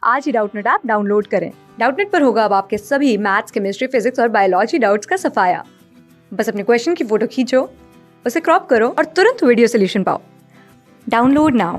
आज ही Doubtnut app download करें। Doubtnut पर होगा अब आपके सभी मैथ्स, केमिस्ट्री, फिजिक्स और बायोलॉजी डाउट्स का सफाया। बस अपने क्वेश्चन की फोटो खींचो, उसे क्रॉप करो और तुरंत वीडियो सोल्यूशन पाओ। Download now.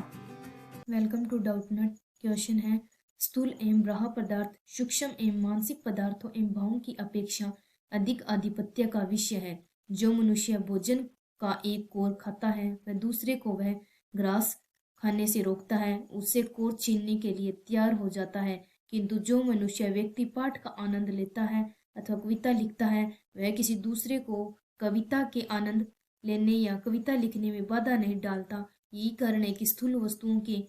Welcome to Doubtnut. Question है, स्थूल एवं बाह्य पदार्थ सूक्ष्म एवं मानसिक पदार्थों एवं भावों की अपेक्षा अधिक आधिपत्य का विषय है। जो मनुष्य भोजन का एक कोर खाता है वह दूसरे को वह ग्रास खाने से रोकता है, उससे कोर छीनने के लिए तैयार हो जाता है। किंतु जो मनुष्य व्यक्ति पाठ का आनंद लेता है अथवा कविता लिखता है वह किसी दूसरे को कविता के आनंद लेने या कविता लिखने में बाधा नहीं डालता। यही कारण है कि स्थूल वस्तुओं के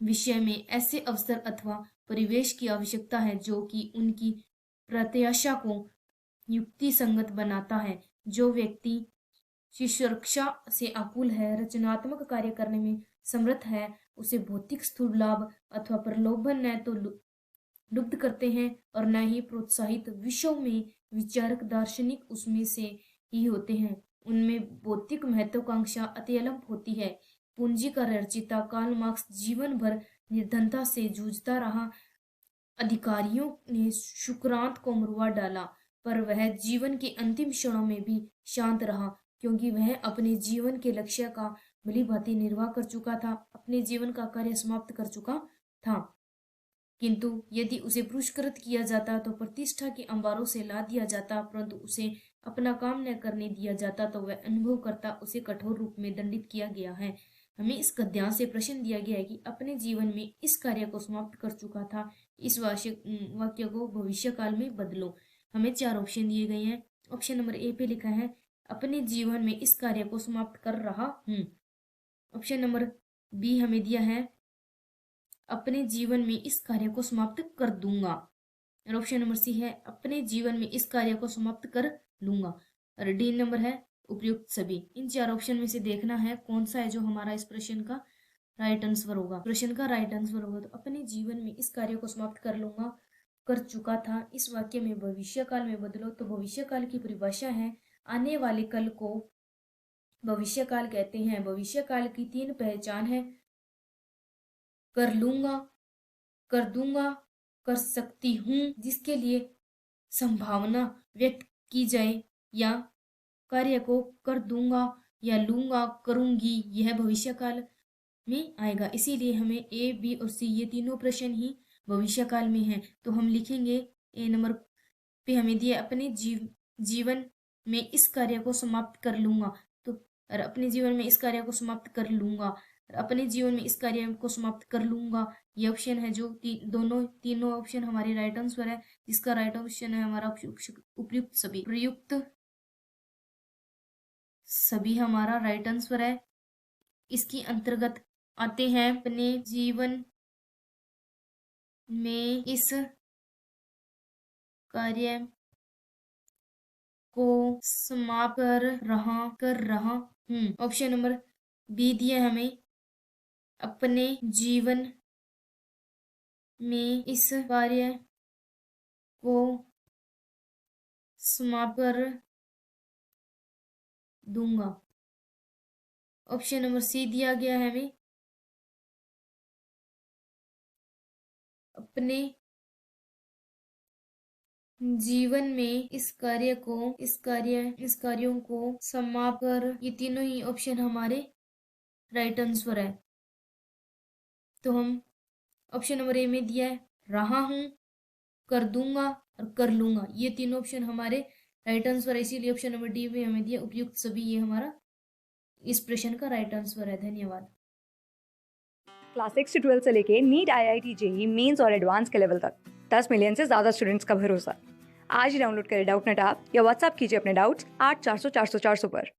विषय में ऐसे अवसर अथवा परिवेश की आवश्यकता है जो कि उनकी प्रत्याशा को युक्ति संगत बनाता है। जो व्यक्ति सुरक्षा से आकुल है, रचनात्मक कार्य करने में समर्थ है, उसे भौतिक स्थूल लाभ अथवा प्रलोभन न तो लुब्ध करते हैं और न ही प्रोत्साहित। विश्व में विचारक दार्शनिक उसमें से ही होते हैं, उनमें भौतिक महत्वाकांक्षा अत्यल्प होती है। पूंजी का रचयिता कार्ल मार्क्स जीवन भर निर्धनता से जूझता रहा। अधिकारियों ने शुक्रांत को मरवा डाला, पर वह जीवन के अंतिम क्षणों में भी शांत रहा, क्योंकि वह अपने जीवन के लक्ष्य का भली भांति निर्वाह कर चुका था, अपने जीवन का कार्य समाप्त कर चुका था। किंतु यदि उसे पुरस्कृत किया जाता तो प्रतिष्ठा के अंबारों से ला दिया जाता, परंतु उसे अपना काम न करने दिया जाता तो वह अनुभव करता उसे कठोर रूप में दंडित किया गया है। हमें इस गद्यांश से प्रश्न दिया गया है कि अपने जीवन में इस कार्य को समाप्त कर चुका था, इस वाक्य को भविष्य काल में बदलो। हमें 4 ऑप्शन दिए गए हैं। ऑप्शन नंबर ए पे लिखा है अपने जीवन में इस कार्य को समाप्त कर रहा हूं। ऑप्शन नंबर बी हमें दिया है अपने जीवन में इस कार्य को समाप्त कर दूंगा। और ऑप्शन नंबर सी है अपने जीवन में इस कार्य को समाप्त कर लूंगा। और डी नंबर है उपयुक्त सभी। इन 4 ऑप्शन में से देखना है कौन सा है जो हमारा इस प्रश्न का राइट आंसर होगा। प्रश्न का राइट आंसर होगा तो अपने जीवन में इस कार्य को समाप्त कर लूंगा, कर चुका था, इस वाक्य में भविष्य काल में बदलो। तो भविष्य काल की परिभाषा है आने वाले कल को भविष्य काल कहते हैं। भविष्य काल की 3 पहचान है, कर लूंगा, कर दूंगा, कर सकती हूँ, जिसके लिए संभावना व्यक्त की जाए, या कार्य को कर दूंगा या लूंगा, करूंगी, यह भविष्य काल में आएगा। इसीलिए हमें ए, बी और सी ये तीनों प्रश्न ही भविष्य काल में हैं। तो हम लिखेंगे ए नंबर पे हमें दिया अपने जीवन में इस कार्य को समाप्त कर लूंगा। तो और अपने जीवन में इस कार्य को समाप्त कर लूंगा, अपने जीवन में इस कार्य को समाप्त कर लूंगा, ये ऑप्शन है जो तीनों ऑप्शन हमारे राइट आंसर है, जिसका राइट ऑप्शन है हमारा उपयुक्त सभी। प्रयुक्त सभी हमारा राइट आंसर है। इसकी अंतर्गत आते हैं अपने जीवन में इस कार्य को समाप्त कर रहा हूँ। ऑप्शन नंबर बी दिया हमें अपने जीवन में इस कार्य को समाप्त कर दूंगा। ऑप्शन नंबर सी दिया गया है हमें अपने जीवन में इस कार्यों को समाप्त कर। ये तीनों ही ऑप्शन हमारे राइट आंसर है। तो हम ऑप्शन नंबर ए में दिया है रहा हूं, कर दूंगा और कर लूंगा, ये तीनों ऑप्शन हमारे राइट आंसर है। इसीलिए ऑप्शन नंबर डी में हमें दिया उपयुक्त सभी, ये हमारा इस प्रश्न का राइट आंसर है। धन्यवाद। क्लास 6 से 12 से लेके नीट, IIT, JEE मेंस और एडवांस के लेवल तक 10 मिलियन से ज्यादा स्टूडेंट्स का भरोसा। आज ही डाउनलोड करें डाउटनेट ऐप या व्हाट्सएप कीजिए अपने डाउट्स 8400 400 400 पर।